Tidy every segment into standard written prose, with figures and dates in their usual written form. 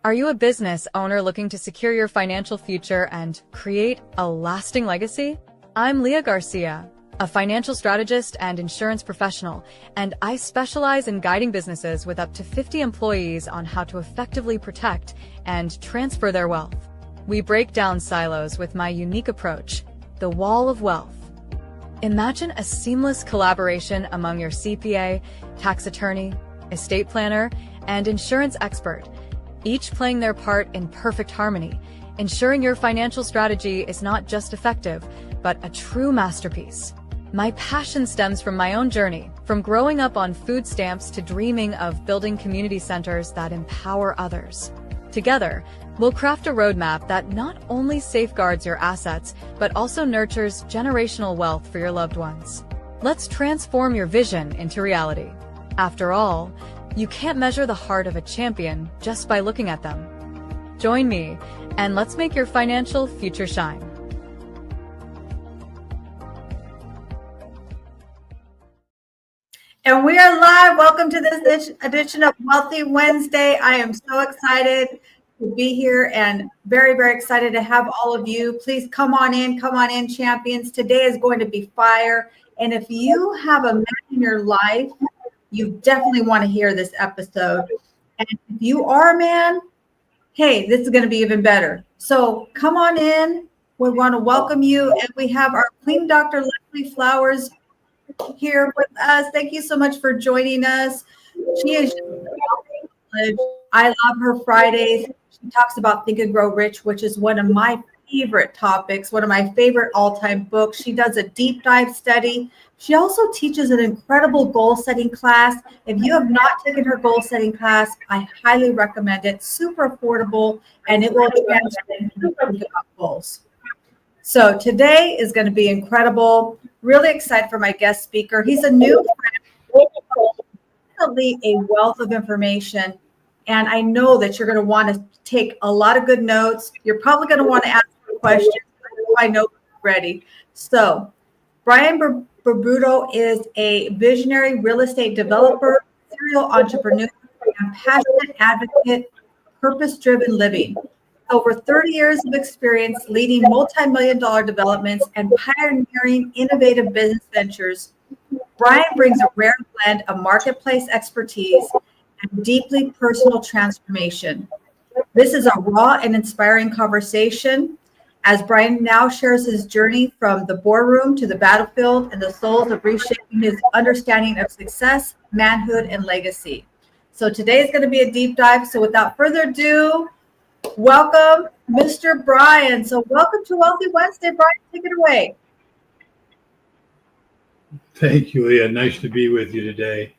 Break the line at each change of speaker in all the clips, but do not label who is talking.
Are you a business owner looking to secure your financial future and create a lasting legacy? I'm Leah Garcia, a financial strategist and insurance professional, and I specialize in guiding businesses with up to 50 employees on how to effectively protect and transfer their wealth. We break down silos with my unique approach, the Wall of Wealth. Imagine a seamless collaboration among your CPA, tax attorney, estate planner, and insurance expert, each playing their part in perfect harmony, ensuring your financial strategy is not just effective, but a true masterpiece. My passion stems from my own journey, from growing up on food stamps to dreaming of building community centers that empower others. Together, we'll craft a roadmap that not only safeguards your assets, but also nurtures generational wealth for your loved ones. Let's transform your vision into reality. After all, you can't measure the heart of a champion just by looking at them. Join me, and let's make your financial future shine.
And we are live. Welcome to this edition of Wealthy Wednesday. I am so excited to be here and very, very excited to have all of you. Please come on in, champions. Today is going to be fire. And if you have a man in your life, you definitely want to hear this episode. And if you are a man, hey, this is going to be even better. So come on in. We want to welcome you. And we have our Queen Dr. Leslie Flowers here with us. Thank you so much for joining us. She is I love her Fridays. She talks about Think and Grow Rich, which is one of my favorite topics, one of my favorite all-time books. She does a deep dive study. She also teaches an incredible goal setting class. If you have not taken her goal setting class, I highly recommend it. Super affordable, and it will transform you to think about goals. So today is going to be incredible. Really excited for my guest speaker. He's a new friend, definitely a wealth of information. And I know that you're going to want to take a lot of good notes. You're probably going to want to ask questions. I know you're ready. So Brian Barbuto is a visionary real estate developer, serial entrepreneur, and passionate advocate, purpose-driven living. Over 30 years of experience leading multi-million-dollar developments and pioneering innovative business ventures, Brian brings a rare blend of marketplace expertise and deeply personal transformation. This is a raw and inspiring conversation as Brian now shares his journey from the boardroom to the battlefield and the souls of reshaping his understanding of success, manhood, and legacy. So today is going to be a deep dive. So without further ado, welcome, Mr. Brian. So welcome to Wealthy Wednesday. Brian, take it away.
Thank you, Leah. Nice to be with you today.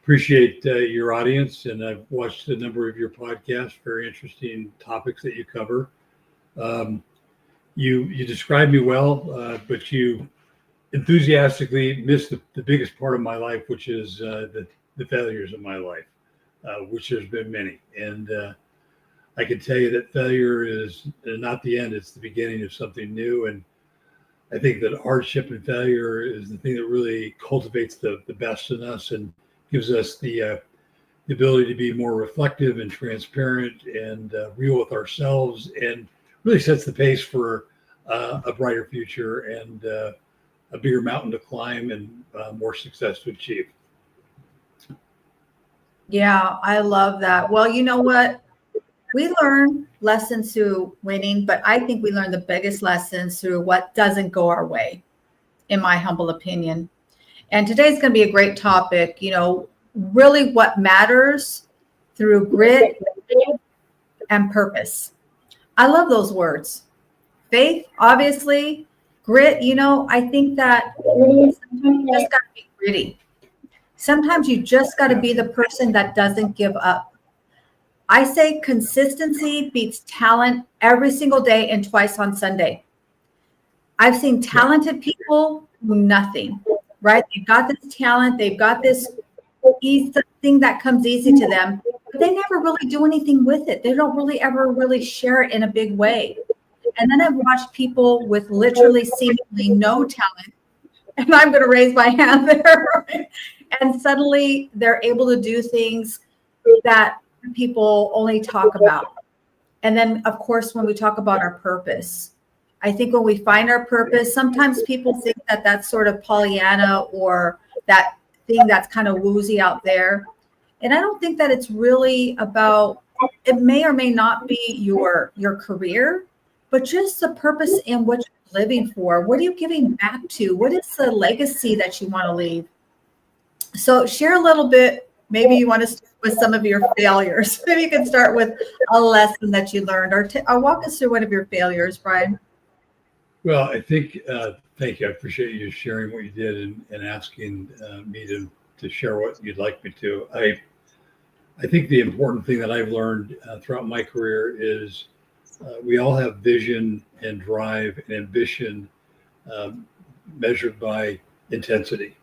Appreciate your audience, and I've watched a number of your podcasts, very interesting topics that you cover. You describe me well, but you enthusiastically missed the biggest part of my life, which is the failures of my life, which there's been many. And I can tell you that failure is not the end, it's the beginning of something new. And I think that hardship and failure is the thing that really cultivates the best in us and gives us the ability to be more reflective and transparent and real with ourselves, and really sets the pace for a brighter future and a bigger mountain to climb and more success to achieve.
Yeah, I love that. Well, you know what? We learn lessons through winning, but I think we learn the biggest lessons through what doesn't go our way, in my humble opinion. And today's going to be a great topic, really what matters through grit and purpose. I love those words. Faith, obviously, grit, I think that sometimes you just got to be gritty. Sometimes you just got to be the person that doesn't give up. I say consistency beats talent every single day and twice on Sunday. I've seen talented people do nothing, right? They've got this talent. They've got this thing that comes easy to them, but they never really do anything with it. They don't really ever really share it in a big way. And then I've watched people with literally seemingly no talent, and I'm going to raise my hand there, and suddenly they're able to do things that people only talk about. And then, of course, when we talk about our purpose, I think when we find our purpose, sometimes people think that that's sort of Pollyanna or that thing that's kind of woozy out there. And I don't think that it's really about, it may or may not be your career, but just the purpose in what you're living for. What are you giving back to? What is the legacy that you want to leave? So share a little bit. Maybe you want to start with some of your failures. Maybe you can start with a lesson that you learned, or walk us through one of your failures, Brian.
Well, I think, thank you. I appreciate you sharing what you did and asking me to share what you'd like me to. I think the important thing that I've learned throughout my career is we all have vision and drive and ambition measured by intensity.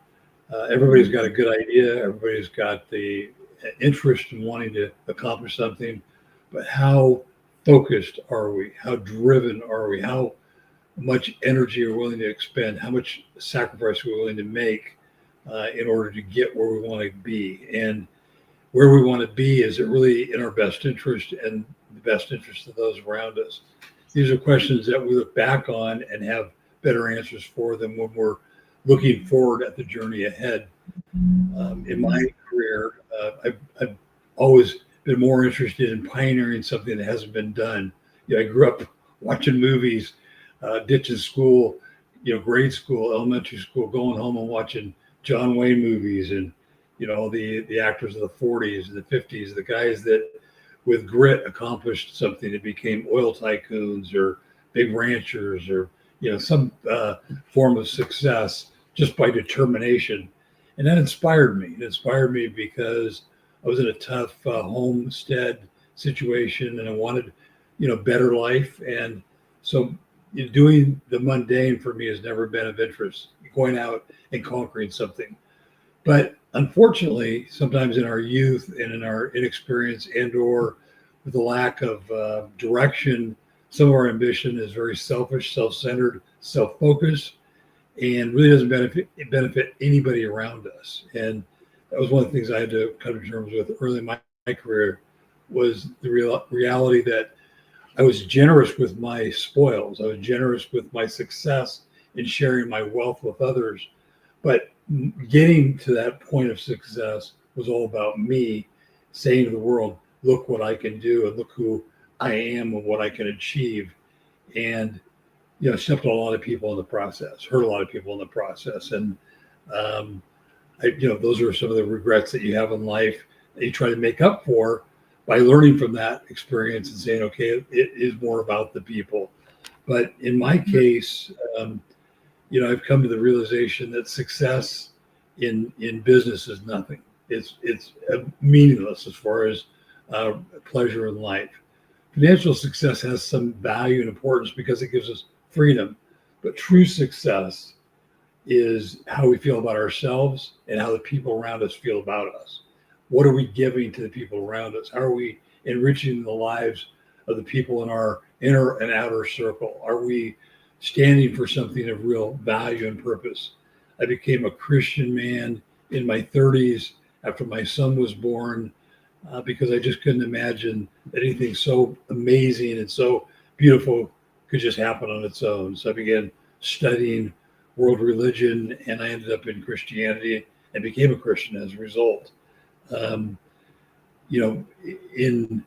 Everybody's got a good idea. Everybody's got the interest in wanting to accomplish something, but how focused are we? How driven are we? How much energy are we willing to expend? How much sacrifice are we willing to make in order to get where we want to be? And where we want to be, is it really in our best interest and the best interest of those around us? These are questions that we look back on and have better answers for them when we're looking forward at the journey ahead. In my career, I've always been more interested in pioneering something that hasn't been done. I grew up watching movies, ditching school, grade school, elementary school, going home and watching John Wayne movies and, the actors of the 40s and the 50s, the guys that with grit accomplished something that became oil tycoons or big ranchers or, some form of success just by determination. And that inspired me. It inspired me because I was in a tough homestead situation and I wanted, better life. And so doing the mundane for me has never been of interest, going out and conquering something. But unfortunately, sometimes in our youth and in our inexperience and or with the lack of direction, some of our ambition is very selfish, self-centered, self-focused, and really doesn't benefit anybody around us. And that was one of the things I had to come to terms with early in my career, was the reality that I was generous with my spoils. I was generous with my success in sharing my wealth with others. But getting to that point of success was all about me saying to the world, look what I can do and look who I am and what I can achieve. And, stepped on a lot of people in the process, hurt a lot of people in the process. And, those are some of the regrets that you have in life that you try to make up for by learning from that experience and saying, okay, it is more about the people. But in my case, I've come to the realization that success in business is nothing. It's meaningless as far as pleasure in life. Financial success has some value and importance because it gives us freedom. But true success is how we feel about ourselves and how the people around us feel about us. What are we giving to the people around us? How are we enriching the lives of the people in our inner and outer circle? Are we standing for something of real value and purpose? I became a Christian man in my 30s after my son was born because I just couldn't imagine that anything so amazing and so beautiful could just happen on its own. So I began studying world religion and I ended up in Christianity and became a Christian as a result. In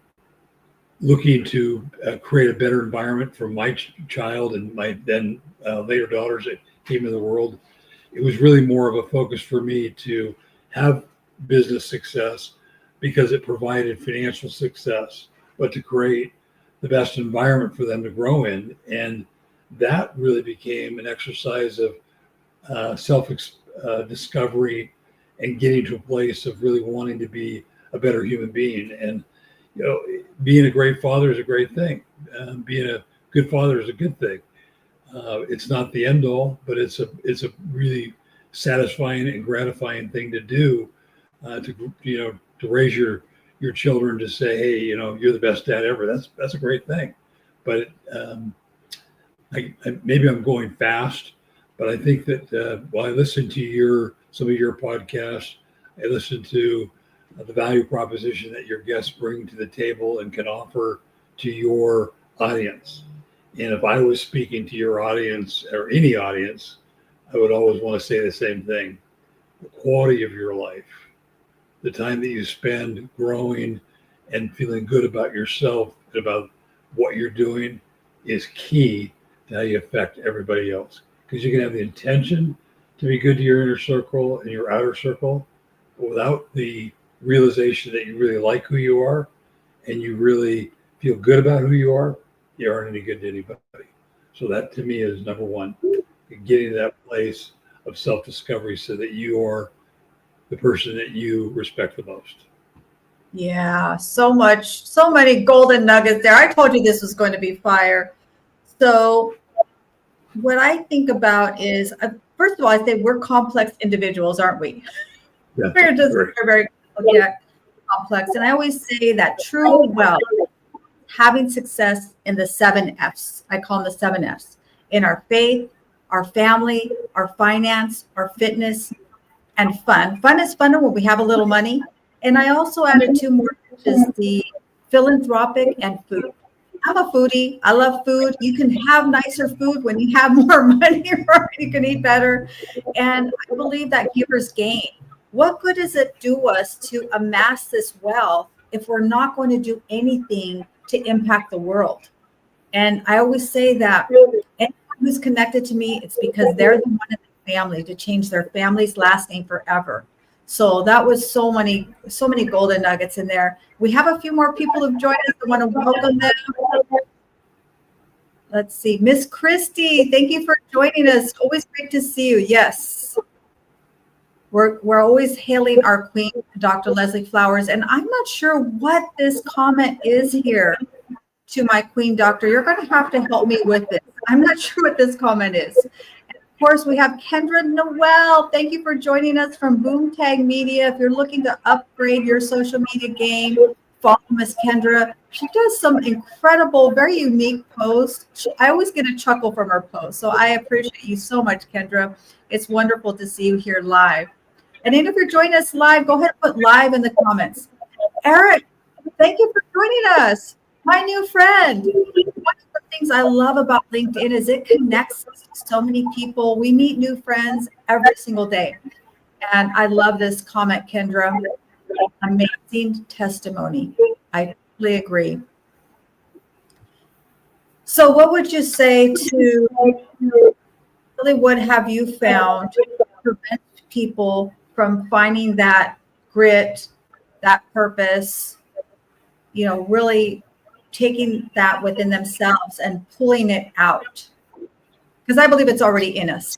looking to create a better environment for my child and my then later daughters that came into the world, it was really more of a focus for me to have business success because it provided financial success, but to create the best environment for them to grow in. And that really became an exercise of self-discovery and getting to a place of really wanting to be a better human being. And being a great father is a great thing. Being a good father is a good thing. It's not the end all, but it's a really satisfying and gratifying thing to do. To raise your children to say, hey, you're the best dad ever. That's a great thing. But maybe I'm going fast, but I think that while I listen to some of your podcasts, I listen to the value proposition that your guests bring to the table and can offer to your audience. And if I was speaking to your audience or any audience, I would always want to say the same thing. The quality of your life, the time that you spend growing and feeling good about yourself and about what you're doing is key to how you affect everybody else. Because you can have the intention to be good to your inner circle and your outer circle, but without the realization that you really like who you are and you really feel good about who you aren't any good to anybody. So that to me is number one, getting to that place of self-discovery so that you are the person that you respect the most.
Yeah, so many golden nuggets there. I told you this was going to be fire. So what I think about is, first of all, I say we're complex individuals, aren't we?
Yeah,
We're very complex. And I always say that true wealth, having success in the 7 F's. I call them the 7 F's. In our faith, our family, our finance, our fitness, and fun. Fun is fun when we have a little money. And I also added 2 more, which is the philanthropic and food. I'm a foodie. I love food. You can have nicer food when you have more money, right? You can eat better. And I believe that givers gain. What good does it do us to amass this wealth if we're not going to do anything to impact the world? And I always say that anyone who's connected to me, it's because they're the one in the family to change their family's last name forever. So that was so many golden nuggets in there. We have a few more people who've joined us. I want to welcome them. Let's see. Miss Christy, thank you for joining us. Always great to see you. Yes. We're always hailing our queen, Dr. Leslie Flowers. And I'm not sure what this comment is here to my queen doctor. You're going to have to help me with this. I'm not sure what this comment is. Of course, we have Kendra Noel. Thank you for joining us from Boomtag Media. If you're looking to upgrade your social media game, follow Miss Kendra. She does some incredible, very unique posts. I always get a chuckle from her posts. So I appreciate you so much, Kendra. It's wonderful to see you here live. And then if you're joining us live, go ahead and put live in the comments. Eric, thank you for joining us. My new friend. One of the things I love about LinkedIn is it connects us to so many people. We meet new friends every single day. And I love this comment, Kendra. Amazing testimony. I totally agree. So what would you say to really what have you found to prevent people from finding that grit, that purpose, really taking that within themselves and pulling it out? Because I believe it's already in us.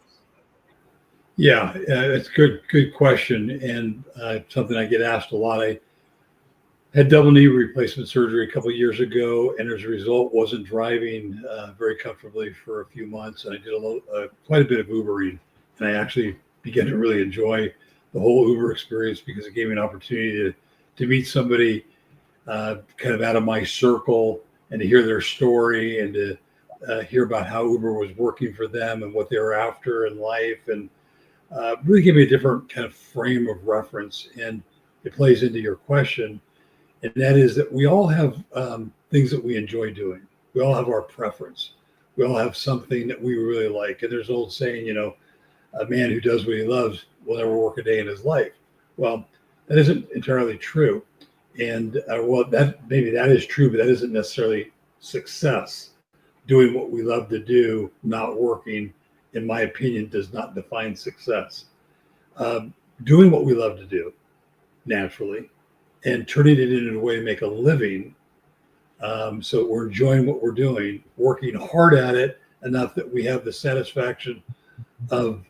Yeah, it's good question, and something I get asked a lot. I had double knee replacement surgery a couple of years ago, and as a result, wasn't driving very comfortably for a few months. And I did quite a bit of Ubering, and I actually began to really enjoy the whole Uber experience because it gave me an opportunity to meet somebody kind of out of my circle and to hear their story and to hear about how Uber was working for them and what they were after in life, and really give me a different kind of frame of reference. And it plays into your question, and that is that we all have things that we enjoy doing. We all have our preference. We all have something that we really like. And there's an old saying, a man who does what he loves will never work a day in his life. Well, that isn't entirely true. And maybe that is true, but that isn't necessarily success. Doing what we love to do, not working, in my opinion, does not define success. Doing what we love to do naturally and turning it into a way to make a living. So we're enjoying what we're doing, working hard at it enough that we have the satisfaction of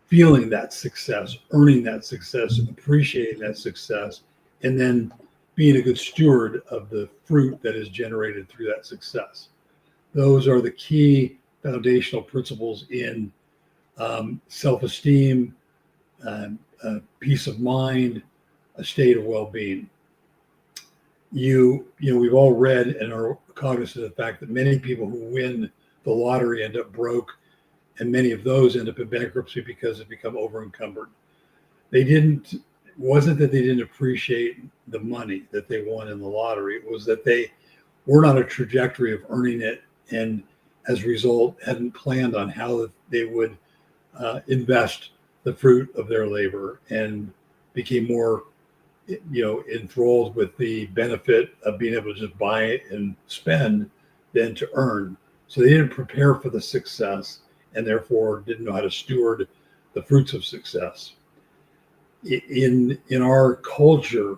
feeling that success, earning that success, appreciating that success, and then being a good steward of the fruit that is generated through that success. Those are the key foundational principles in self-esteem, peace of mind, a state of well-being. We've all read and are cognizant of the fact that many people who win the lottery end up broke, and many of those end up in bankruptcy because they've become over-encumbered. They didn't wasn't that they didn't appreciate the money that they won in the lottery. It was that they weren't on a trajectory of earning it, and as a result, hadn't planned on how they would invest the fruit of their labor, and became more, enthralled with the benefit of being able to just buy and spend than to earn. So they didn't prepare for the success, and therefore didn't know how to steward the fruits of success. In our culture,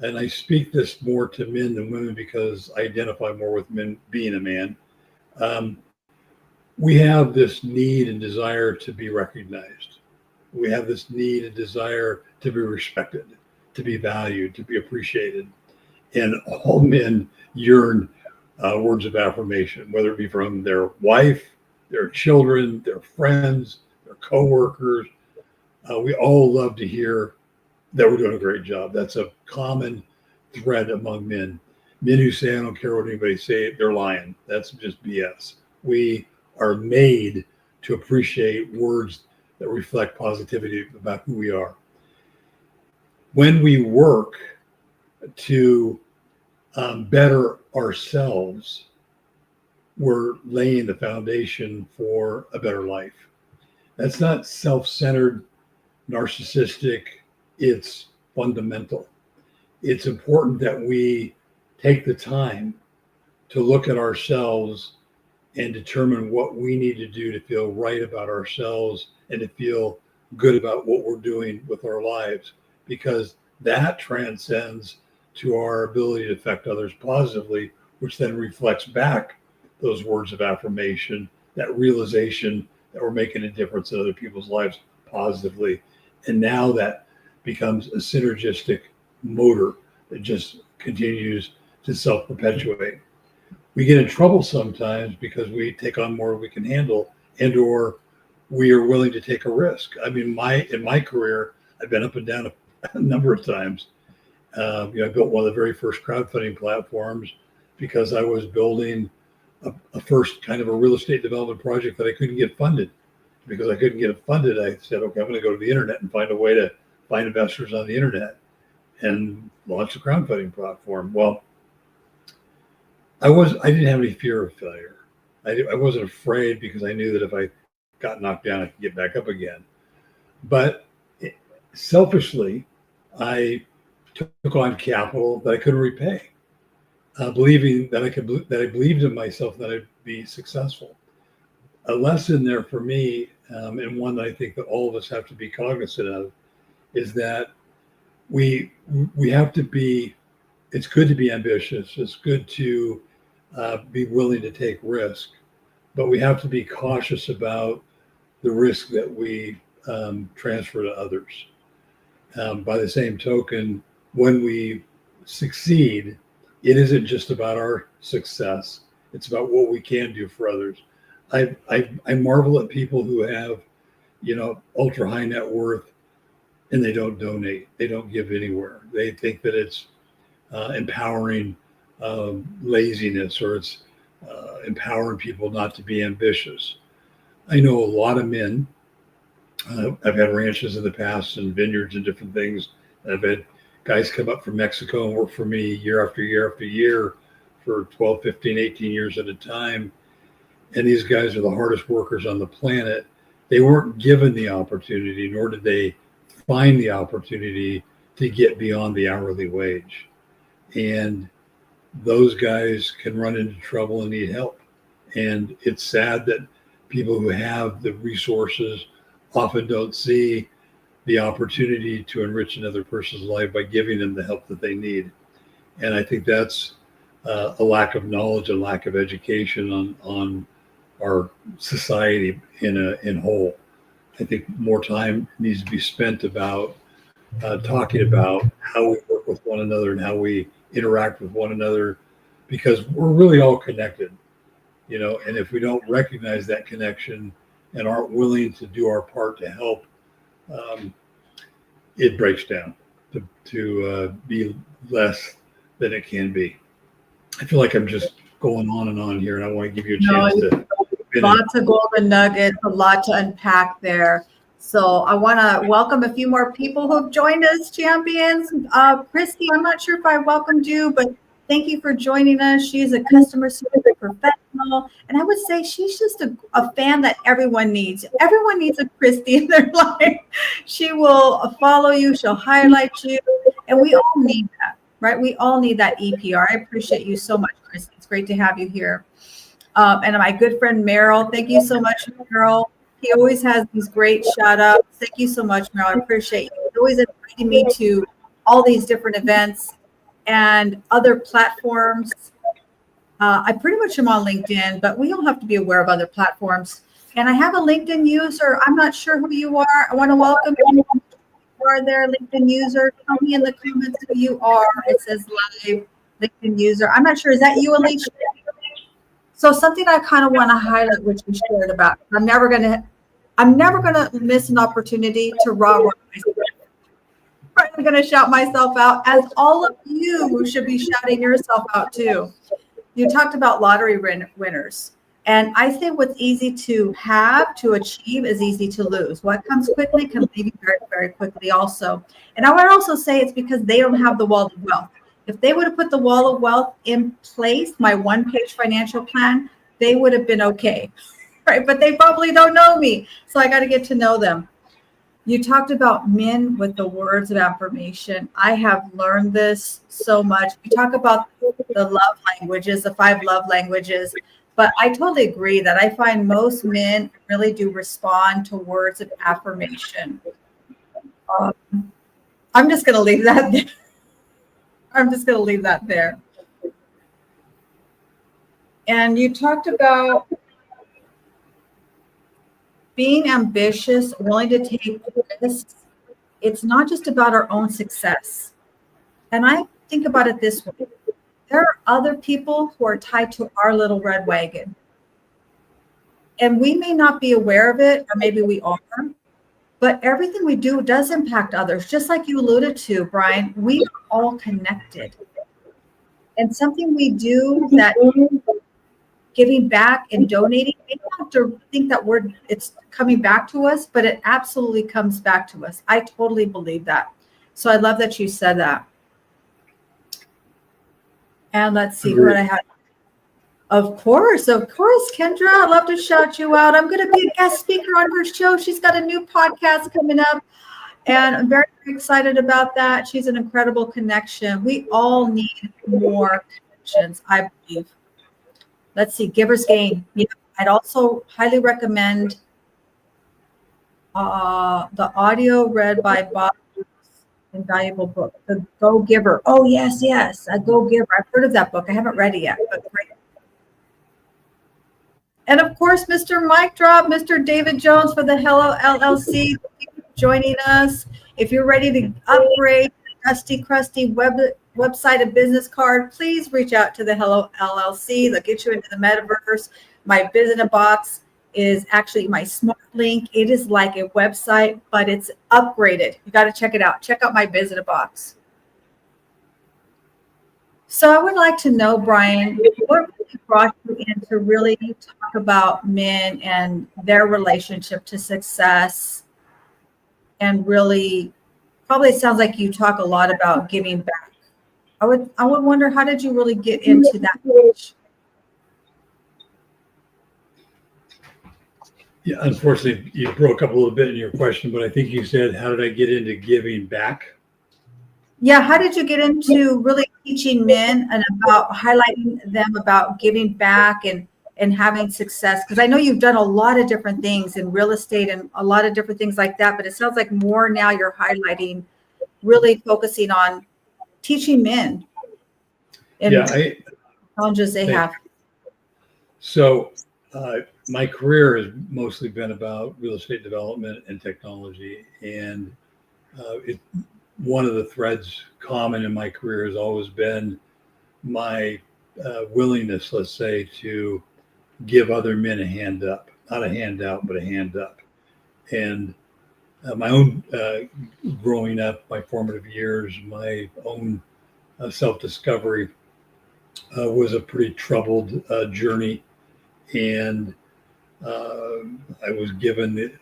and I speak this more to men than women because I identify more with men being a man, we have this need and desire to be recognized. We have this need and desire to be respected, to be valued, to be appreciated. And all men yearn words of affirmation, whether it be from their wife, their children, their friends, their coworkers. We all love to hear that we're doing a great job. That's a common thread among men. Men who say, I don't care what anybody say, they're lying. That's just BS. We are made to appreciate words that reflect positivity about who we are. When we work to better ourselves, we're laying the foundation for a better life. That's not self-centered, narcissistic. It's fundamental. It's important that we take the time to look at ourselves and determine what we need to do to feel right about ourselves and to feel good about what we're doing with our lives, because that transcends to our ability to affect others positively, which then reflects back those words of affirmation, that realization that we're making a difference in other people's lives positively. And now that becomes a synergistic motor that just continues to self-perpetuate. We get in trouble sometimes because we take on more than we can handle, and or we are willing to take a risk. I mean, in my career, I've been up and down a number of times. I built one of the very first crowdfunding platforms because I was building a first kind of a real estate development project that I couldn't get funded. Because I couldn't get it funded, I said, okay, I'm going to go to the internet and find a way to find investors on the internet and launch a crowdfunding platform. Well, I didn't have any fear of failure. I wasn't afraid because I knew that if I got knocked down, I could get back up again. But selfishly, I took on capital that I couldn't repay, believing that I believed in myself that I'd be successful. A lesson there for me, and one that I think that all of us have to be cognizant of, is that we have to be. It's good to be ambitious. It's good to be willing to take risk, but we have to be cautious about the risk that we transfer to others. By the same token, when we succeed, it isn't just about our success. It's about what we can do for others. I marvel at people who have, ultra high net worth, and they don't donate. They don't give anywhere. They think that it's empowering laziness, or it's empowering people not to be ambitious. I know a lot of men. I've had ranches in the past and vineyards and different things. I've had guys come up from Mexico and work for me year after year after year for 12, 15, 18 years at a time. And these guys are the hardest workers on the planet. They weren't given the opportunity, nor did they find the opportunity to get beyond the hourly wage. And those guys can run into trouble and need help. And it's sad that people who have the resources often don't see the opportunity to enrich another person's life by giving them the help that they need. And I think that's a lack of knowledge and lack of education on our society in whole. I think more time needs to be spent about talking about how we work with one another and how we interact with one another, because we're really all connected, and if we don't recognize that connection and aren't willing to do our part to help, it breaks down to be less than it can be. I feel like I'm just going on and on here, and I want to give you a chance to finish.
Lots of golden nuggets, a lot to unpack there. So I want to welcome a few more people who have joined us, champions. Christy, I'm not sure if I welcomed you, but thank you for joining us. She's a customer service professional. And I would say she's just a fan that everyone needs. Everyone needs a Christy in their life. She will follow you. She'll highlight you. And we all need that, right? We all need that EPR. I appreciate you so much, Christy. It's great to have you here. And my good friend, Meryl. Thank you so much, Meryl. He always has these great shout outs. Thank you so much, Meryl. I appreciate you. He's always inviting me to all these different events and other platforms. I pretty much am on LinkedIn, but we all have to be aware of other platforms. And I have a LinkedIn user. I'm not sure who you are. I want to welcome you. You are there, LinkedIn user. Tell me in the comments who you are. It says live LinkedIn user. I'm not sure. Is that you, Alicia? So something I kind of want to highlight, which we shared about. I'm never gonna miss an opportunity to rah-rah myself. I'm going to shout myself out, as all of you should be shouting yourself out too. You talked about lottery winners. And I think what's easy to have, to achieve, is easy to lose. What comes quickly can leave you very, very quickly also. And I would also say it's because they don't have the wall of wealth. If they would have put the wall of wealth in place, my one-page financial plan, they would have been okay. Right? But they probably don't know me. So I got to get to know them. You talked about men with the words of affirmation. I have learned this so much. We talk about the love languages, the 5 love languages, but I totally agree that I find most men really do respond to words of affirmation. I'm just going to leave that there. I'm just going to leave that there. And you talked about being ambitious, willing to take risks. It's not just about our own success. And I think about it this way. There are other people who are tied to our little red wagon. And we may not be aware of it, or maybe we are, but everything we do does impact others. Just like you alluded to, Brian, we are all connected. And something we do that giving back and donating, we don't have to think that it's coming back to us, but it absolutely comes back to us. I totally believe that. So I love that you said that. And let's see what I have. Of course, Kendra. I'd love to shout you out. I'm going to be a guest speaker on her show. She's got a new podcast coming up, and I'm very excited about that. She's an incredible connection. We all need more connections, I believe. Let's see, Giver's Gain. Yeah, I'd also highly recommend the audio read by Bob. Invaluable book, The Go Giver. Oh, yes, a Go Giver. I've heard of that book. I haven't read it yet, but great. And of course, Mr. Mic Drop, Mr. David Jones for the Hello LLC joining us. If you're ready to upgrade Dusty Crusty website and business card, please reach out to the Hello LLC. They'll get you into the metaverse. My business box is actually my smart link. It is like a website, but it's upgraded. You got to check it out. Check out my business box. So I would like to know, Brian, what really brought you in to really talk about men and their relationship to success? And really, probably it sounds like you talk a lot about giving back. I would wonder, how did you really get into that page?
Yeah, unfortunately, you broke up a little bit in your question, but I think you said, how did I get into giving back?
Yeah, how did you get into really teaching men and about highlighting them about giving back and having success? Because I know you've done a lot of different things in real estate and a lot of different things like that, but it sounds like more now you're highlighting, really focusing on teaching men and challenges they have.
So my career has mostly been about real estate development and technology. And one of the threads common in my career has always been my willingness, let's say, to give other men a hand up, not a handout, but a hand up. And my own growing up, my formative years, my own self-discovery was a pretty troubled journey. And I was given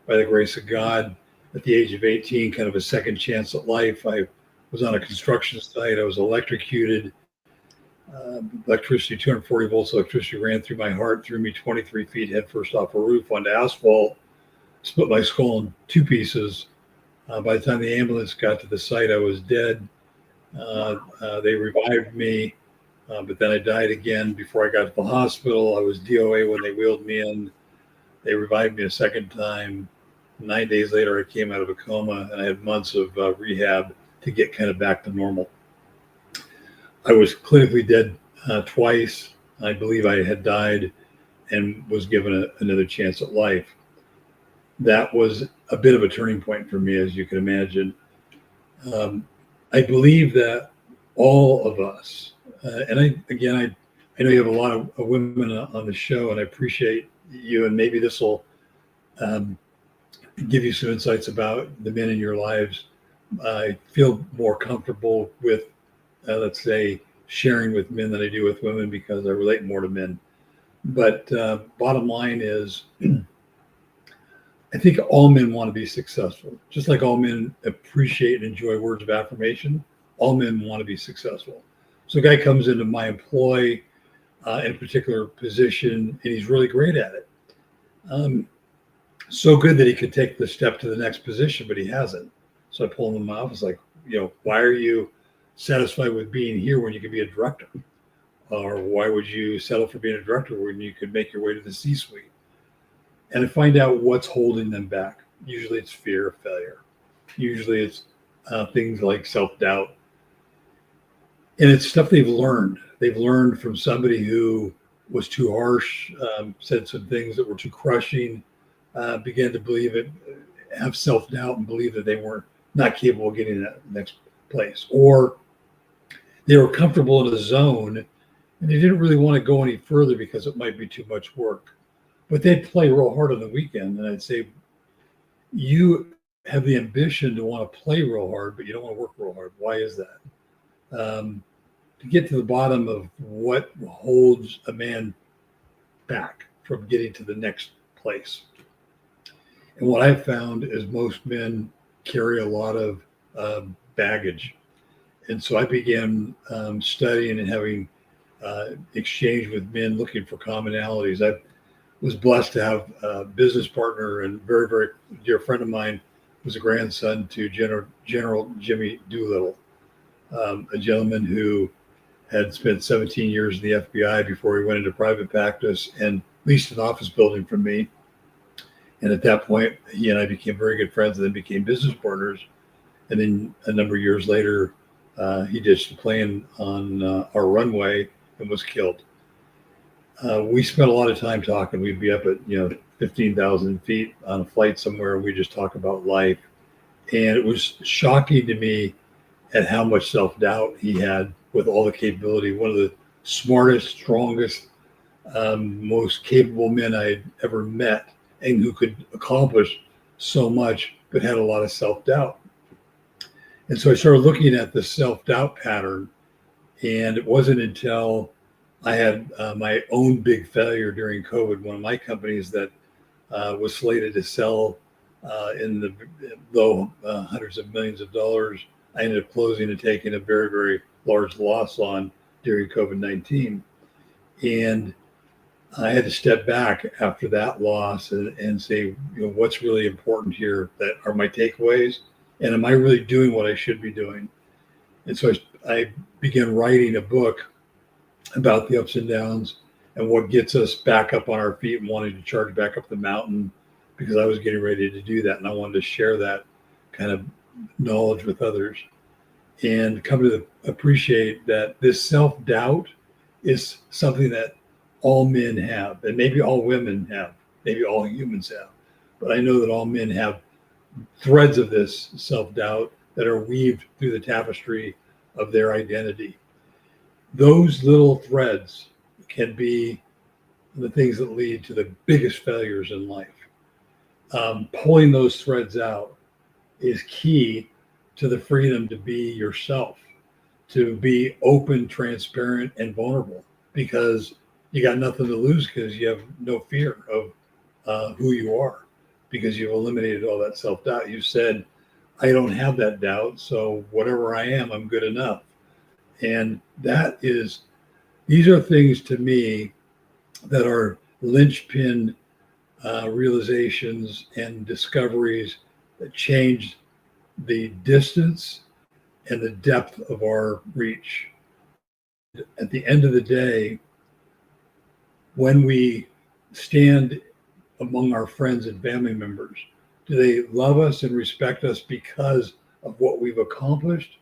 by the grace of God, at the age of 18, kind of a second chance at life. I was on a construction site. I was electrocuted. Electricity, 240 volts electricity ran through my heart, threw me 23 feet headfirst off a roof onto asphalt, split my skull in two pieces. By the time the ambulance got to the site, I was dead. They revived me, but then I died again before I got to the hospital. I was DOA when they wheeled me in. They revived me a second time. 9 days later, I came out of a coma, and I had months of rehab to get kind of back to normal. I was clinically dead twice. I believe I had died and was given another chance at life. That was a bit of a turning point for me, as you can imagine. I believe that all of us, and I know you have a lot of women on the show, and I appreciate you, and maybe this will give you some insights about the men in your lives. I feel more comfortable with, let's say, sharing with men than I do with women because I relate more to men. But bottom line is, I think all men want to be successful. Just like all men appreciate and enjoy words of affirmation, all men want to be successful. So a guy comes into my employ in a particular position, and he's really great at it. So good that he could take the step to the next position, but he hasn't. So I pull him in my office like, why are you satisfied with being here when you could be a director? Or why would you settle for being a director when you could make your way to the C-suite? And I find out what's holding them back. Usually it's fear of failure. Usually it's things like self-doubt. And it's stuff they've learned. They've learned from somebody who was too harsh, said some things that were too crushing, began to believe it, have self-doubt and believe that they were not capable of getting that next place. Or they were comfortable in a zone and they didn't really want to go any further because it might be too much work. But they'd play real hard on the weekend. And I'd say, you have the ambition to want to play real hard, but you don't want to work real hard. Why is that? To get to the bottom of what holds a man back from getting to the next place. And what I've found is most men carry a lot of baggage. And so I began studying and having exchange with men looking for commonalities. I was blessed to have a business partner and very, very dear friend of mine was a grandson to General Jimmy Doolittle, a gentleman who had spent 17 years in the FBI before he went into private practice and leased an office building from me. And at that point, he and I became very good friends and then became business partners. And then a number of years later, he ditched the plane on our runway and was killed. We spent a lot of time talking. We'd be up at 15,000 feet on a flight somewhere, and we just talk about life. And it was shocking to me at how much self-doubt he had with all the capability. One of the smartest, strongest, most capable men I'd ever met, and who could accomplish so much, but had a lot of self-doubt. And so I started looking at the self-doubt pattern, and it wasn't until I had my own big failure during COVID, one of my companies that was slated to sell in the low hundreds of millions of dollars, I ended up closing and taking a very, very large loss on during COVID-19. And I had to step back after that loss and say, what's really important here? That are my takeaways? And am I really doing what I should be doing? And so I began writing a book about the ups and downs and what gets us back up on our feet and wanting to charge back up the mountain, because I was getting ready to do that. And I wanted to share that kind of knowledge with others and come to appreciate that this self-doubt is something that all men have, and maybe all women have, maybe all humans have. But I know that all men have threads of this self-doubt that are weaved through the tapestry of their identity. Those little threads can be the things that lead to the biggest failures in life. Pulling those threads out is key to the freedom to be yourself, to be open, transparent, and vulnerable, because you got nothing to lose because you have no fear of who you are. because you've eliminated all that self-doubt. You said, I don't have that doubt, so whatever I am, I'm good enough. And these are things to me that are linchpin realizations and discoveries that changed the distance and the depth of our reach. At the end of the day, when we stand among our friends and family members, do they love us and respect us because of what we've accomplished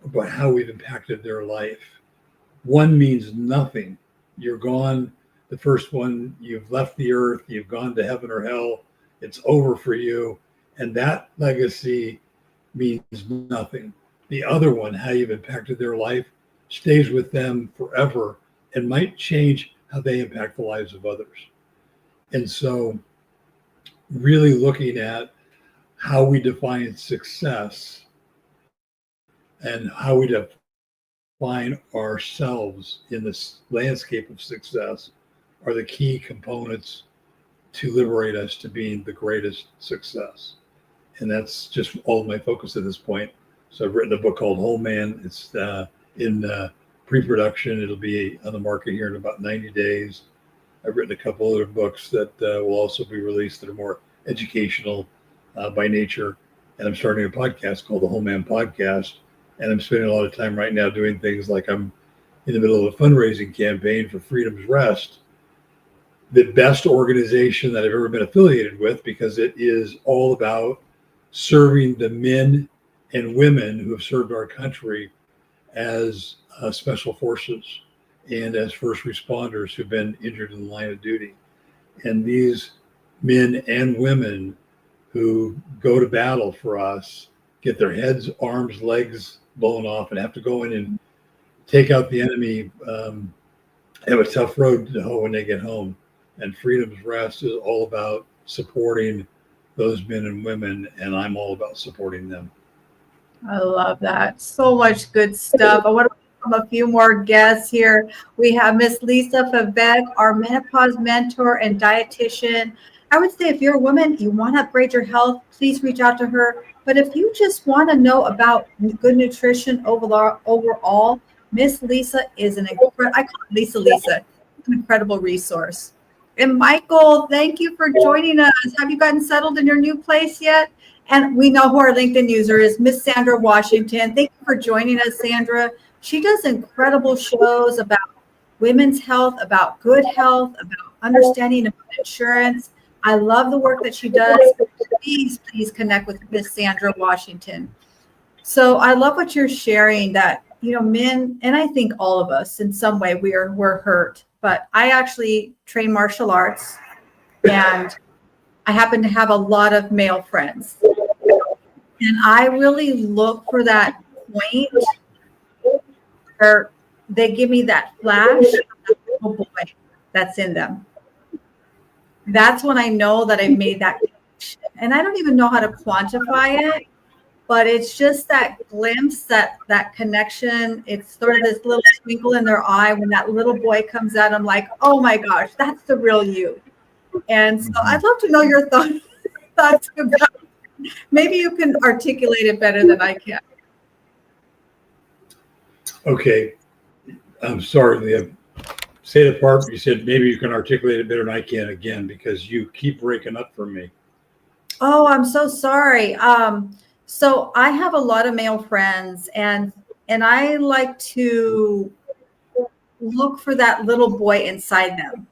or by how we've impacted their life? One means nothing. You're gone. The first one, you've left the earth, you've gone to heaven or hell. It's over for you. And that legacy means nothing. The other one, how you've impacted their life, stays with them forever and might change how they impact the lives of others. And so really looking at how we define success and how we define ourselves in this landscape of success are the key components to liberate us to being the greatest success. And that's just all my focus at this point. So I've written a book called Whole Man. It's in pre-production. It'll be on the market here in about 90 days. I've written a couple other books that will also be released that are more educational by nature. And I'm starting a podcast called the Whole Man Podcast. And I'm spending a lot of time right now doing things like I'm in the middle of a fundraising campaign for Freedom's Rest, the best organization that I've ever been affiliated with, because it is all about serving the men and women who have served our country as special forces and as first responders who've been injured in the line of duty. And these men and women who go to battle for us get their heads, arms, legs blown off and have to go in and take out the enemy, have a tough road to hoe when they get home. And Freedom's Rest is all about supporting those men and women, and I'm all about supporting them.
I love that. So much good stuff. I want to welcome a few more guests here. We have Miss Lisa Favec, our menopause mentor and dietitian. I would say if you're a woman, you want to upgrade your health, please reach out to her. But if you just want to know about good nutrition overall, Miss Lisa is I call it Lisa, an incredible resource. And Michael, thank you for joining us. Have you gotten settled in your new place yet? And we know who our LinkedIn user is, Miss Sandra Washington. Thank you for joining us, Sandra. She does incredible shows about women's health, about good health, about understanding about insurance. I love the work that she does. Please connect with Miss Sandra Washington. So I love what you're sharing, that, you know, men, and I think all of us in some way we're hurt. But I actually train martial arts, and I happen to have a lot of male friends. And I really look for that point where they give me that flash of that little boy that's in them. That's when I know that I've made that connection. And I don't even know how to quantify it, but it's just that glimpse, that connection. It's sort of this little twinkle in their eye when that little boy comes out. I'm like, oh my gosh, that's the real you. And so I'd love to know your thoughts about, maybe you can articulate it better than I can.
Okay. I'm sorry, Leah. Say the part you said maybe you can articulate it better than I can again, because you keep breaking up for me.
Oh, I'm so sorry. So I have a lot of male friends, and I like to look for that little boy inside them.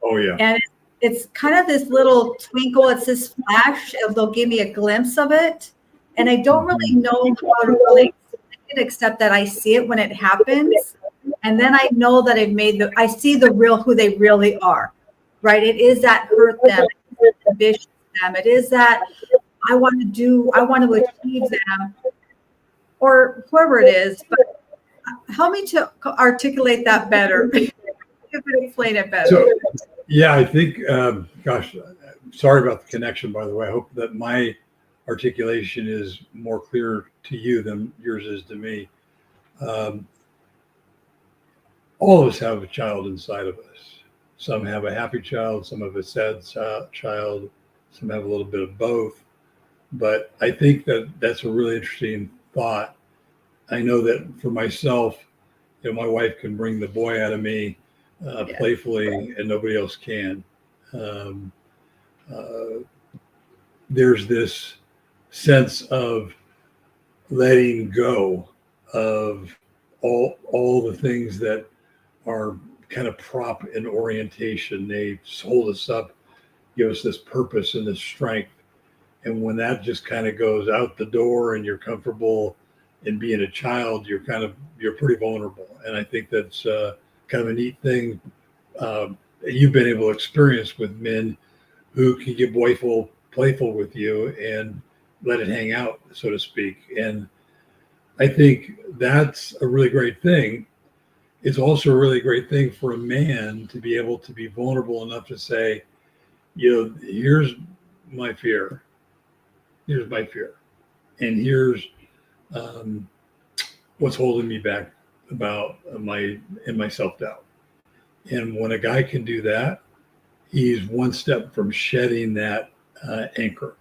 Oh, yeah.
And it's kind of this little twinkle. It's this flash. They'll give me a glimpse of it. And I don't really know how to really explain it, except that I see it when it happens. And then I know that I see the real, who they really are, right? It is that hurt them, it is that ambition them. It is that I want to achieve them, or whoever it is. But help me to articulate that better. You can explain it better.
So, yeah, I think, gosh, sorry about the connection, by the way. I hope that my articulation is more clear to you than yours is to me. All of us have a child inside of us. Some have a happy child, some have a sad child, some have a little bit of both. But I think that that's a really interesting thought. I know that for myself, my wife can bring the boy out of me playfully, and nobody else can. There's this sense of letting go of all the things that are kind of prop in orientation. They hold us up, give us this purpose and this strength. And when that just kind of goes out the door and you're comfortable in being a child, you're pretty vulnerable. And I think that's kind of a neat thing you've been able to experience with men who can get playful with you and let it hang out, so to speak. And I think that's a really great thing. It's also a really great thing for a man to be able to be vulnerable enough to say, here's my fear. Here's my fear. And here's what's holding me back about my self-doubt. And when a guy can do that, he's one step from shedding that anchor,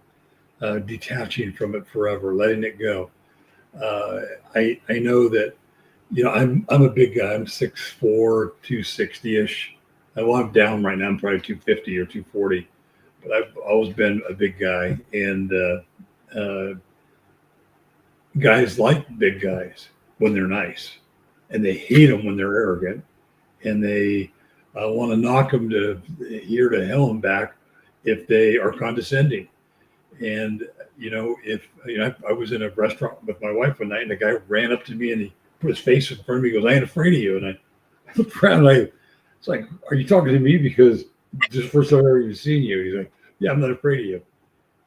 detaching from it forever, letting it go. I know that, I'm a big guy. I'm 6'4", 260-ish. Well, I'm down right now. I'm probably 250 or 240, but I've always been a big guy. And guys like big guys when they're nice, and they hate them when they're arrogant, and they want to knock them to hell and back if they are condescending. And I was in a restaurant with my wife one night, and a guy ran up to me and he put his face in front of me. He goes, "I ain't afraid of you." And I looked around, it's like, "Are you talking to me? Because this is the first time I've ever even seen you." He's like, "Yeah, I'm not afraid of you." I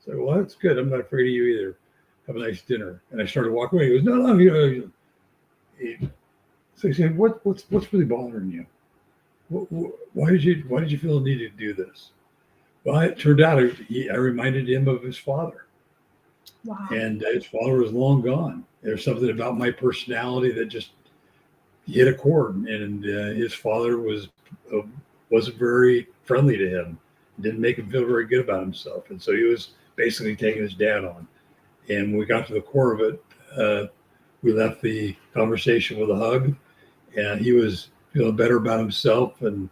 said, "Well, that's good. I'm not afraid of you either. Have a nice dinner." And I started walking away. He goes, "No." So he said, "What's really bothering you? Why did you feel the need to do this?" Well, it turned out I reminded him of his father.
Wow.
And his father was long gone. There's something about my personality that just hit a chord. And his father wasn't very friendly to him. Didn't make him feel very good about himself. And so he was basically taking his dad on. And when we got to the core of it, we left the conversation with a hug. And he was feeling better about himself. And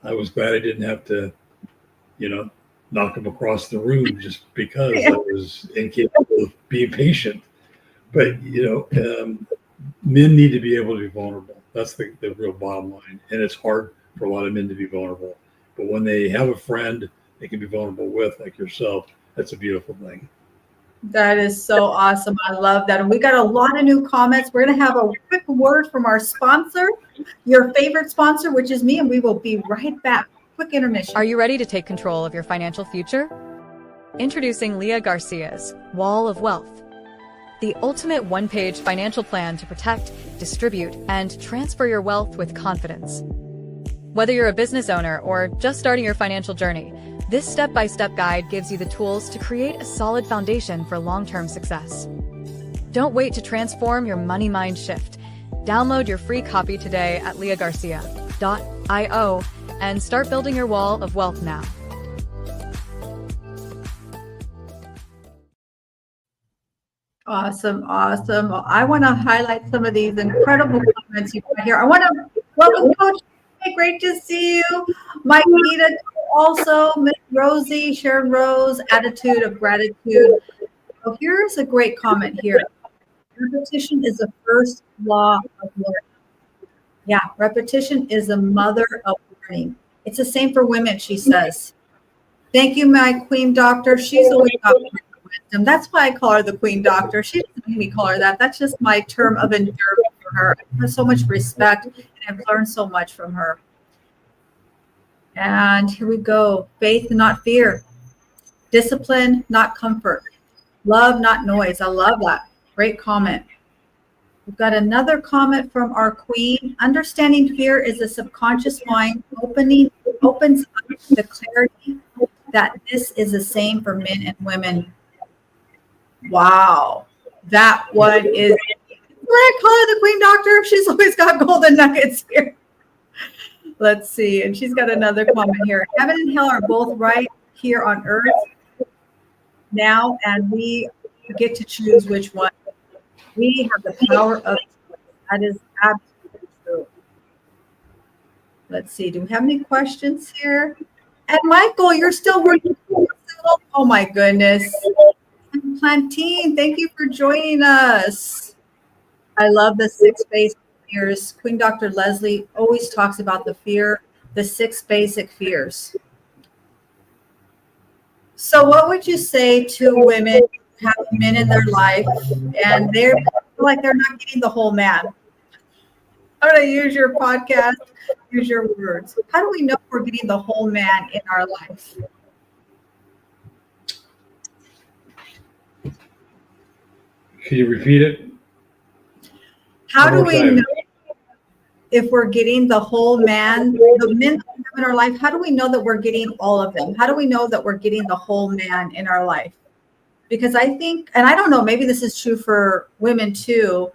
I was glad I didn't have to, knock him across the room just because I was incapable of being patient. But, men need to be able to be vulnerable. That's the real bottom line. And it's hard for a lot of men to be vulnerable. But when they have a friend they can be vulnerable with, like yourself, that's a beautiful thing.
That is so awesome. I love that. And we got a lot of new comments. We're going to have a quick word from our sponsor, your favorite sponsor, which is me, and we will be right back. Quick intermission.
Are you ready to take control of your financial future? Introducing Leah Garcia's Wall of Wealth, the ultimate one-page financial plan to protect, distribute, and transfer your wealth with confidence. Whether you're a business owner or just starting your financial journey, this step-by-step guide gives you the tools to create a solid foundation for long-term success. Don't wait to transform your money mind shift. Download your free copy today at leahgarcia.io and start building your wall of wealth now.
Awesome. Well, I want to highlight some of these incredible comments you got here. I want to welcome Coach. Hey, great to see you. Mike Nita, also Miss Rosie, Sharon Rose, attitude of gratitude. So here's a great comment here. Repetition is the first law of learning. Yeah, repetition is the mother of learning. It's the same for women, she says. Thank you, my queen doctor. She's always got wisdom. That's why I call her the queen doctor. She doesn't make me call her that. That's just my term of endearment for her. I have so much respect, and I've learned so much from her. And here we go. Faith, not fear. Discipline, not comfort. Love, not noise. I love that. Great comment. We've got another comment from our queen. Understanding fear is a subconscious mind opens up the clarity that this is the same for men and women. Wow. That one is, I call her the queen doctor. She's always got golden nuggets here. Let's see. And she's got another comment here. Heaven and hell are both right here on earth. now, and we get to choose which one. We have the power of choice. That is absolutely true. Let's see. Do we have any questions here? And Michael, you're still working. Oh my goodness. And Plantain, thank you for joining us. I love the 6 basic fears. Queen Dr. Leslie always talks about the 6 basic fears. So what would you say to women who have men in their life and they feel like they're not getting the whole man? I'm going to use your podcast, use your words. How do we know we're getting the whole man in our life?
Can you repeat it?
How do we know if we're getting the whole man, the men that we have in our life? How do we know that we're getting all of them? How do we know that we're getting the whole man in our life? Because I think, and I don't know, maybe this is true for women too.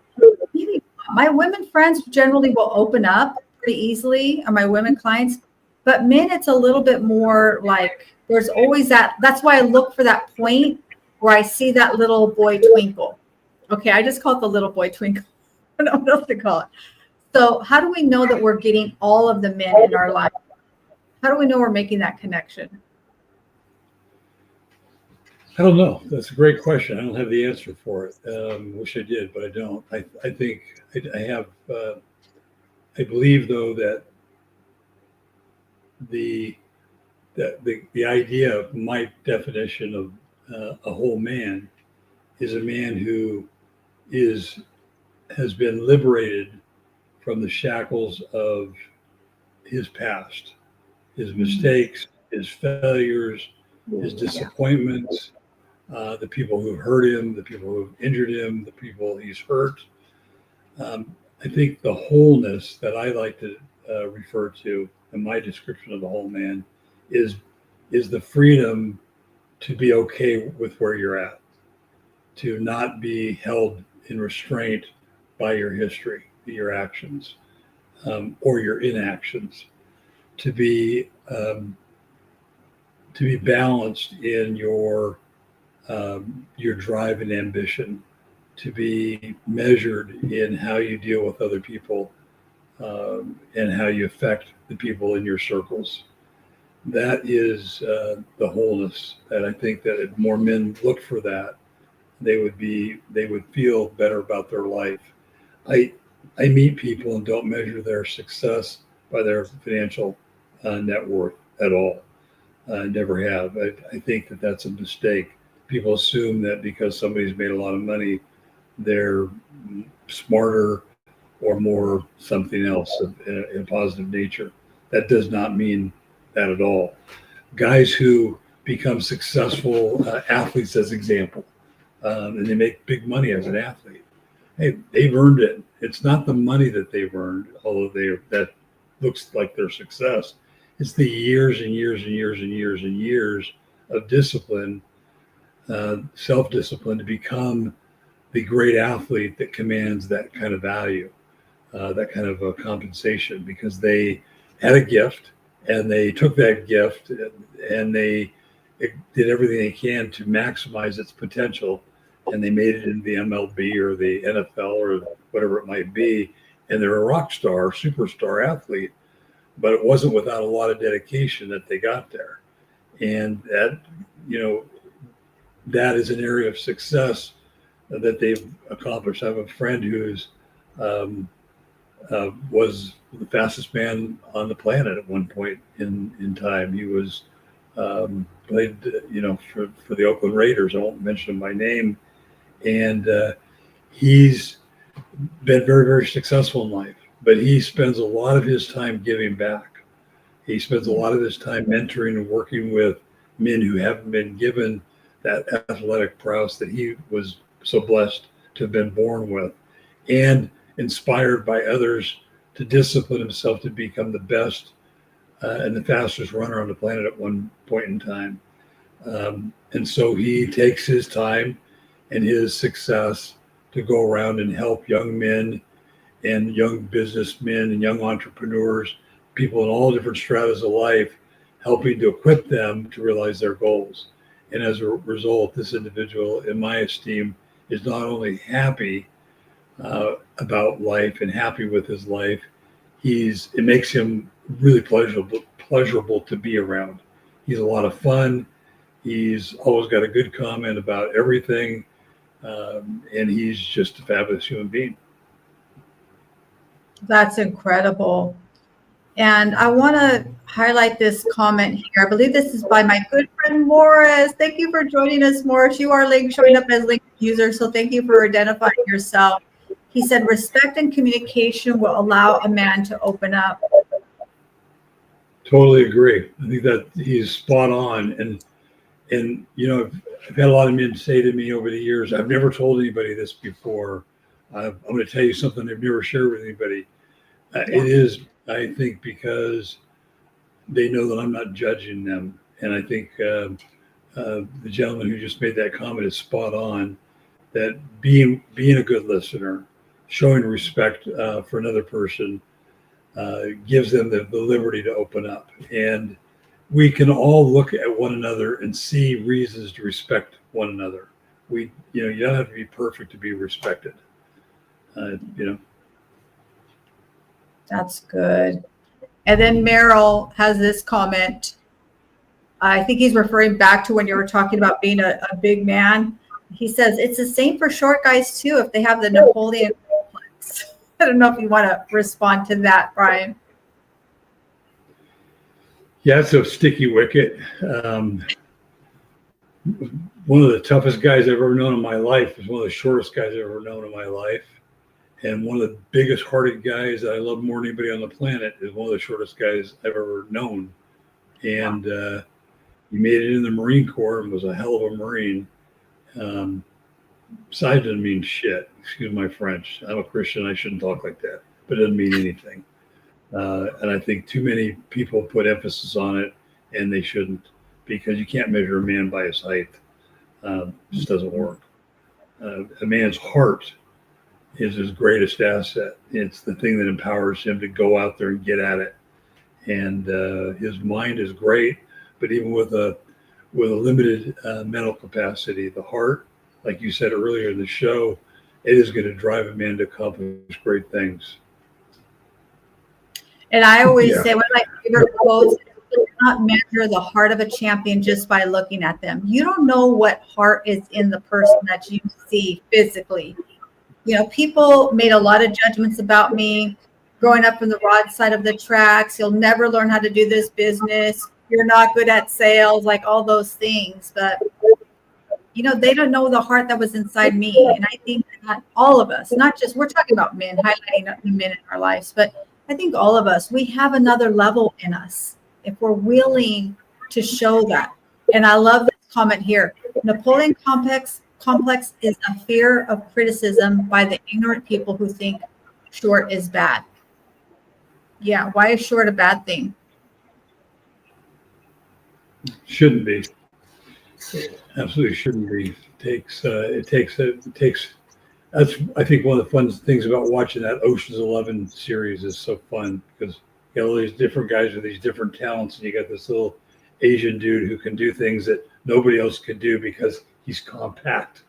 My women friends generally will open up pretty easily, or my women clients, but men, it's a little bit more like there's always that's why I look for that point where I see that little boy twinkle. Okay, I just call it the little boy twinkle. I don't know what to call it. So how do we know that we're getting all of the men in our life? How do we know we're making that connection?
I don't know. That's a great question. I don't have the answer for it. Wish I did, but I don't. I think I have. I believe though that the idea of my definition of a whole man is a man who has been liberated from the shackles of his past, his mistakes, his failures, his disappointments, the people who hurt him, the people who have injured him, the people he's hurt. I think the wholeness that I like to refer to in my description of the whole man is the freedom to be okay with where you're at, to not be held in restraint by your history, your actions, or your inactions, to be balanced in your drive and ambition, to be measured in how you deal with other people, and how you affect the people in your circles. That is the wholeness that I think that if more men looked for that, they would feel better about their life. I meet people and don't measure their success by their financial net worth at all. Never have. I think that that's a mistake. People assume that because somebody's made a lot of money, they're smarter or more something else in a positive nature. That does not mean that at all. Guys who become successful athletes, as example, and they make big money as an athlete. Hey, they've earned it. It's not the money that they've earned, although that looks like their success. It's the years and years and years and years and years of discipline, self-discipline to become the great athlete that commands that kind of value, that kind of compensation, because they had a gift and they took that gift and they did everything they can to maximize its potential, and they made it in the MLB or the NFL or whatever it might be, and they're a rock star, superstar athlete, but it wasn't without a lot of dedication that they got there. And that, that is an area of success that they've accomplished. I have a friend who's was the fastest man on the planet at one point in time. He was played, for the Oakland Raiders. I won't mention him by name, and he's been very, very successful in life. But he spends a lot of his time giving back. He spends a lot of his time mentoring and working with men who haven't been given that athletic prowess that he was so blessed to have been born with, and inspired by others to discipline himself to become the best and the fastest runner on the planet at one point in time. And so he takes his time and his success to go around and help young men and young businessmen and young entrepreneurs, people in all different stratas of life, helping to equip them to realize their goals. And as a result, this individual, in my esteem, is not only happy about life and happy with his life, it makes him really pleasurable to be around. He's a lot of fun. He's always got a good comment about everything, and he's just a fabulous human being.
That's incredible. And I want to highlight this comment here. I believe this is by my good friend Morris. Thank you for joining us, Morris. You are showing up as LinkedIn user, so thank you for identifying yourself. He said, respect and communication will allow a man to open up.
Totally agree. I think that he's spot on. And you know, I've had a lot of men say to me over the years, I've never told anybody this before. I'm going to tell you something I've never shared with anybody. It is, I think, because they know that I'm not judging them. And I think the gentleman who just made that comment is spot on, that being a good listener, showing respect for another person gives them the liberty to open up. And we can all look at one another and see reasons to respect one another. You don't have to be perfect to be respected.
That's good. And then Merrill has this comment. I think he's referring back to when you were talking about being a big man. He says it's the same for short guys too if they have the Napoleon complex. I don't know if you want to respond to that, Brian.
Yeah, it's a sticky wicket. One of the toughest guys I've ever known in my life is one of the shortest guys I've ever known in my life. And one of the biggest hearted guys that I love more than anybody on the planet is one of the shortest guys I've ever known. And he made it in the Marine Corps and was a hell of a Marine. Size doesn't mean shit. Excuse my French. I'm a Christian. I shouldn't talk like that. But it doesn't mean anything. And I think too many people put emphasis on it, and they shouldn't, because you can't measure a man by his height. It just doesn't work. A man's heart is his greatest asset. It's the thing that empowers him to go out there and get at it. And his mind is great, but even with a limited mental capacity, the heart, like you said earlier in the show, it is going to drive a man to accomplish great things.
And I always say one of my favorite quotes, do not measure the heart of a champion just by looking at them. You don't know what heart is in the person that you see physically. You know, people made a lot of judgments about me growing up from the wrong side of the tracks. You'll never learn how to do this business. You're not good at sales, like all those things. But, you know, they don't know the heart that was inside me. And I think that all of us, not just, we're talking about men, highlighting the men in our lives, but I think all of us, we have another level in us if we're willing to show that. And I love this comment here. Napoleon complex is a fear of criticism by the ignorant people who think short is bad. Yeah, why is short a bad thing?
Shouldn't be. Absolutely shouldn't be. It takes. That's, I think, one of the fun things about watching that Ocean's 11 series is so fun, because you got all these different guys with these different talents, and you got this little Asian dude who can do things that nobody else could do because he's compact.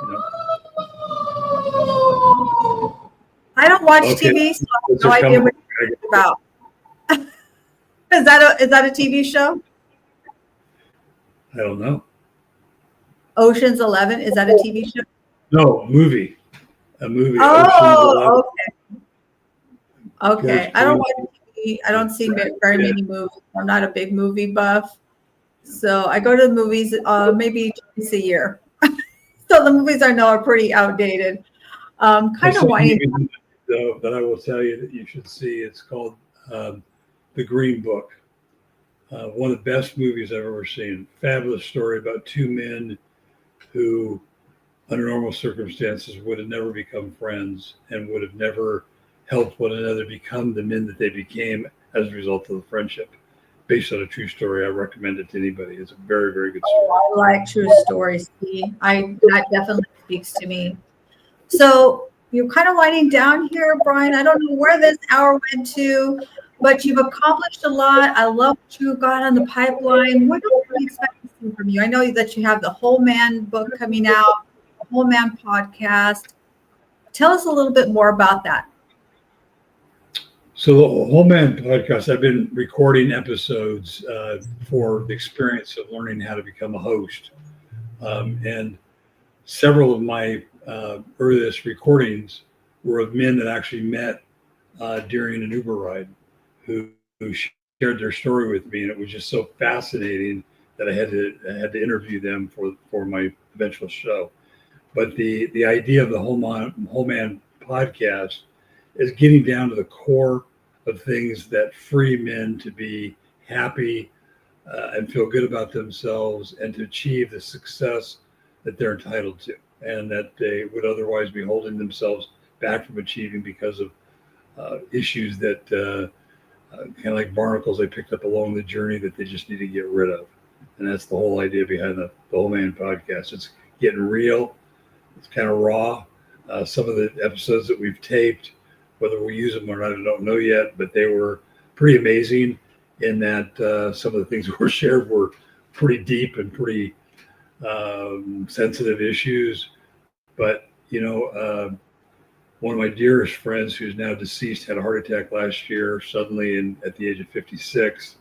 You know?
I don't watch TV, so I have no idea what you're about. Is that a TV show?
I don't know.
Ocean's 11, is that a TV show?
No, movie. A movie.
Oh, okay. I don't watch TV. I don't see very many movies. I'm not a big movie buff. So I go to the movies maybe twice a year. So the movies I know are pretty outdated. Kind of whining.
Though, that I will tell you that you should see. It's called The Green Book. One of the best movies I've ever seen. Fabulous story about two men who, under normal circumstances, would have never become friends and would have never helped one another become the men that they became as a result of the friendship. Based on a true story, I recommend it to anybody. It's a very, very good story.
I like true stories. That definitely speaks to me. So you're kind of winding down here, Brian. I don't know where this hour went to, but you've accomplished a lot. I love what you got on the pipeline. What do you expect to hear from you. I know that you have the Whole Man book coming out, the Whole Man podcast. Tell us a little bit more about that.
So the Whole Man podcast, I've been recording episodes for the experience of learning how to become a host. And several of my earliest recordings were of men that actually met during an Uber ride who shared their story with me. And it was just so fascinating that I had to interview them for my eventual show. But the idea of the Whole Man podcast is getting down to the core of things that free men to be happy and feel good about themselves and to achieve the success that they're entitled to and that they would otherwise be holding themselves back from achieving because of issues that kind of like barnacles they picked up along the journey that they just need to get rid of. And that's the whole idea behind the Whole Man podcast. It's getting real. It's kind of raw. Some of the episodes that we've taped, whether we use them or not, I don't know yet, but they were pretty amazing in that some of the things that were shared were pretty deep and pretty sensitive issues. But, one of my dearest friends who's now deceased had a heart attack last year, suddenly at the age of 56.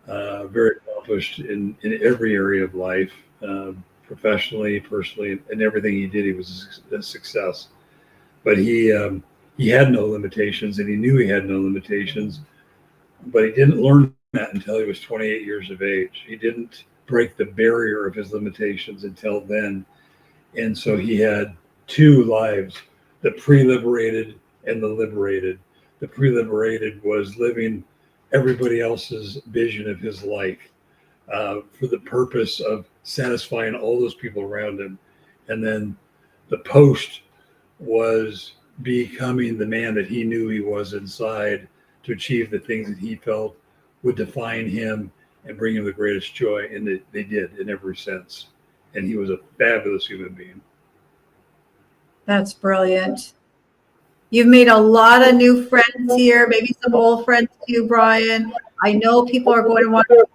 Very accomplished in every area of life, professionally, personally, and everything he did, he was a success. But he had no limitations, and he knew he had no limitations, but he didn't learn that until he was 28 years of age. He didn't break the barrier of his limitations until then. And so he had two lives, the pre-liberated and the liberated. The pre-liberated was living everybody else's vision of his life for the purpose of satisfying all those people around him. And then the post was becoming the man that he knew he was inside to achieve the things that he felt would define him and bring him the greatest joy. And they did in every sense. And he was a fabulous human being.
That's brilliant. You've made a lot of new friends here, maybe some old friends too, Brian. I know people are going to want to.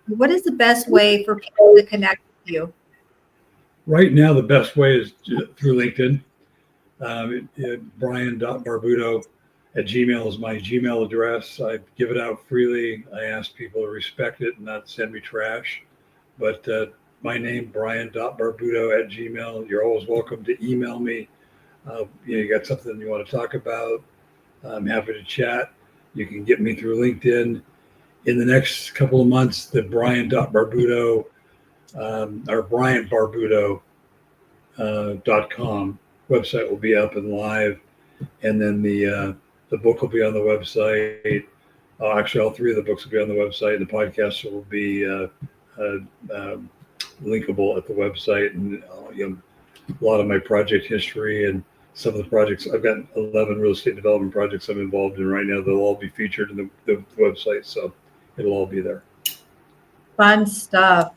What is the best way for people to connect with you?
Right now, the best way is through LinkedIn. Brian.barbuto@gmail is my Gmail address. I give it out freely. I ask people to respect it and not send me trash. But my name, Brian.barbuto@gmail. You're always welcome to email me. You got something you want to talk about, I'm happy to chat. You can get me through LinkedIn. In the next couple of months, the Brian.barbuto or BrianBarbuto.com website will be up and live, and then the book will be on the website. Actually, all three of the books will be on the website, and the podcast will be linkable at the website, and a lot of my project history and some of the projects. I've got 11 real estate development projects I'm involved in right now. They'll all be featured in the website, so it'll all be there.
Fun stuff.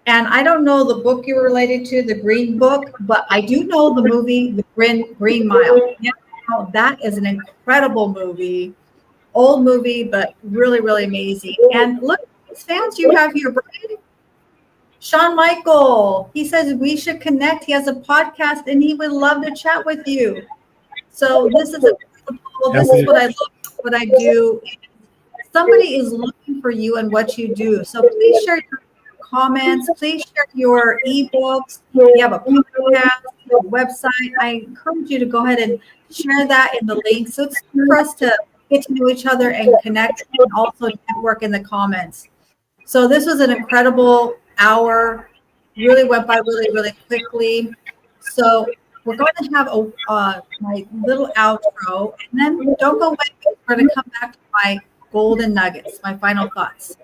And I don't know the book you're related to, the Green Book, but I do know the movie, The Green Mile. Now, that is an incredible movie, old movie, but really, really amazing. And look, these fans you have here, Brian. Sean Michael, he says we should connect. He has a podcast and he would love to chat with you. So this is what I love, what I do. Somebody is looking for you and what you do. So please share your comments. Please share your ebooks. You have a podcast, a website. I encourage you to go ahead and share that in the link. So it's for us to get to know each other and connect and also network in the comments. So this was an incredible hour, really went by really, really quickly. So we're going to have my little outro, and then don't go away. We're going to come back to my golden nuggets, my final thoughts.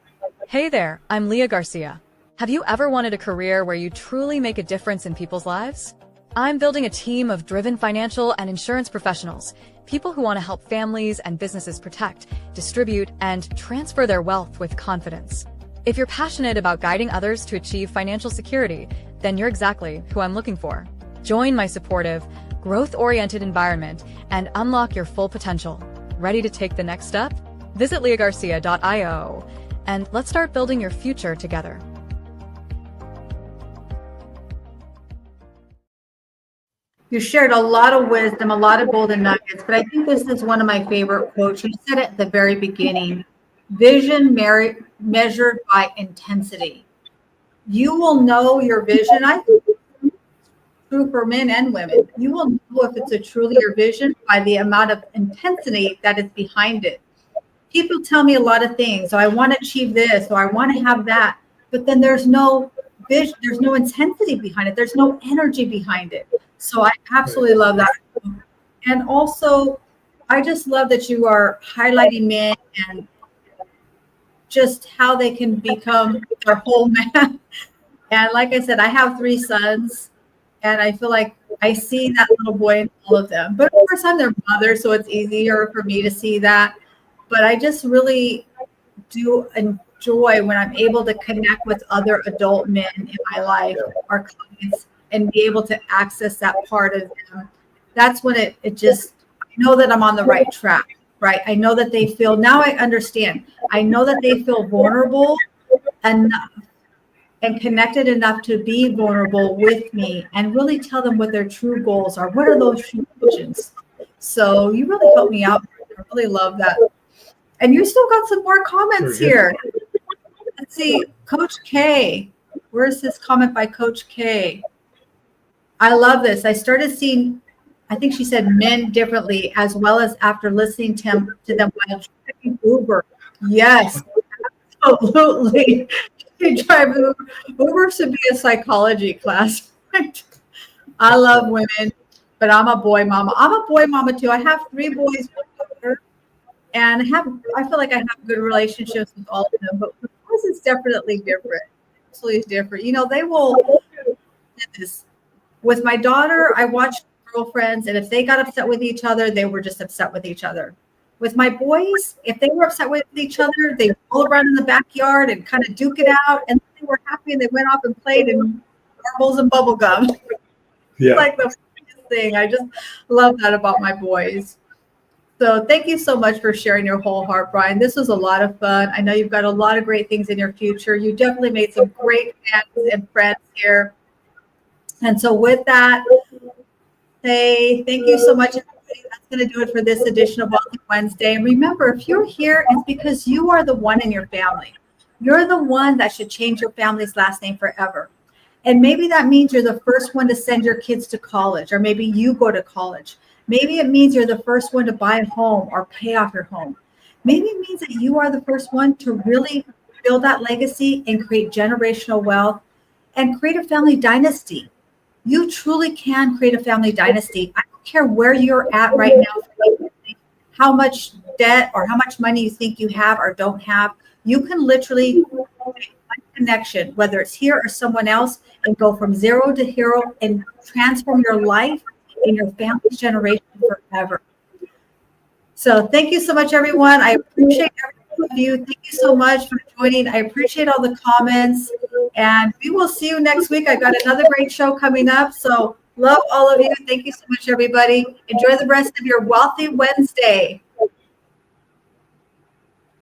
Hey there, I'm Leah Garcia. Have you ever wanted a career where you truly make a difference in people's lives? I'm building a team of driven financial and insurance professionals, people who want to help families and businesses protect, distribute, and transfer their wealth with confidence. If you're passionate about guiding others to achieve financial security, then you're exactly who I'm looking for. Join my supportive, growth-oriented environment and unlock your full potential. Ready to take the next step? Visit leahgarcia.io and let's start building your future together.
You shared a lot of wisdom, a lot of golden nuggets, but I think this is one of my favorite quotes. You said it at the very beginning, vision measured by intensity. You will know your vision. I think it's true for men and women. You will know if it's a truly your vision by the amount of intensity that is behind it. People tell me a lot of things. So I want to achieve this, or I want to have that, but then there's no vision, there's no intensity behind it. There's no energy behind it. So I absolutely love that. And also, I just love that you are highlighting men and just how they can become their whole man. And like I said, I have 3 sons, and I feel like I see that little boy in all of them. But of course, I'm their mother, so it's easier for me to see that. But I just really do enjoy when I'm able to connect with other adult men in my life, our clients, and be able to access that part of them. That's when it just, I know that I'm on the right track, right? I know that they feel, now I understand. I know that they feel vulnerable enough and connected enough to be vulnerable with me and really tell them what their true goals are. What are those true visions? So you really helped me out. I really love that. And you still got some more comments here. Let's see, Coach K. Where's this comment by Coach K? I love this. I started seeing, I think she said men differently, as well as after listening to them while driving Uber. Yes, absolutely. You drive Uber. Uber should be a psychology class. I love women, but I'm a boy mama. I'm a boy mama too. I have 3 boys, and I feel like I have good relationships with all of them, but with us it's definitely different. Absolutely different. You know, they will do this. With my daughter, I watched girlfriends, and if they got upset with each other, they were just upset with each other. With my boys, if they were upset with each other, they roll around in the backyard and kind of duke it out, and they were happy, and they went off and played in marbles and bubble gum.
Yeah.
It's like the funniest thing. I just love that about my boys. So thank you so much for sharing your whole heart, Brian. This was a lot of fun. I know you've got a lot of great things in your future. You definitely made some great fans and friends here. And so with that, say thank you so much, everybody. That's going to do it for this edition of Wealthy Wednesday. And remember, if you're here, it's because you are the one in your family. You're the one that should change your family's last name forever. And maybe that means you're the first one to send your kids to college, or maybe you go to college. Maybe it means you're the first one to buy a home or pay off your home. Maybe it means that you are the first one to really build that legacy and create generational wealth and create a family dynasty. You truly can create a family dynasty. I don't care where you're at right now, how much debt or how much money you think you have or don't have. You can literally make one connection, whether it's here or someone else, and go from 0 to hero and transform your life in your family's generation forever. So thank you so much, everyone. I appreciate every one of you. Thank you so much for joining. I appreciate all the comments, and we will see you next week. I got another great show coming up. So love all of you. Thank you so much, everybody. Enjoy the rest of your Wealthy Wednesday.